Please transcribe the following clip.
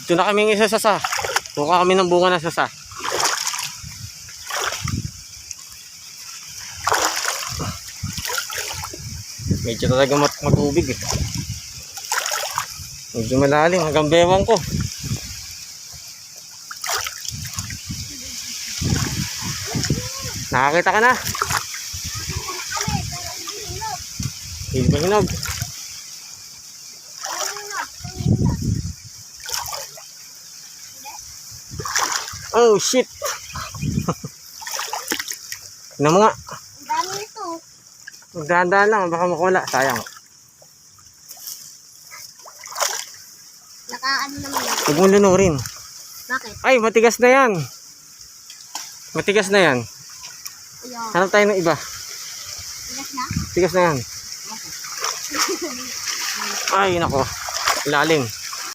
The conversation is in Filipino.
Ito na kaming isa sasa. Buka kami ng bunga ng sasa. Medyo talaga matubig eh. Medyo malalim hanggang bewang ko. Nakakita ka na? Hindi pa hinog. Oh shit. Tignan mo nga. Ang dami ito. Magdahan-dahan lang, baka makawala. Sayang. Nakaano naman yan. Huwag mo lunurin. Bakit? Ay, matigas na yan. Matigas na yan. Ayaw. Hanap tayo ng iba. Tigas na? Tigas na yan. Ay, nako. Ilalim.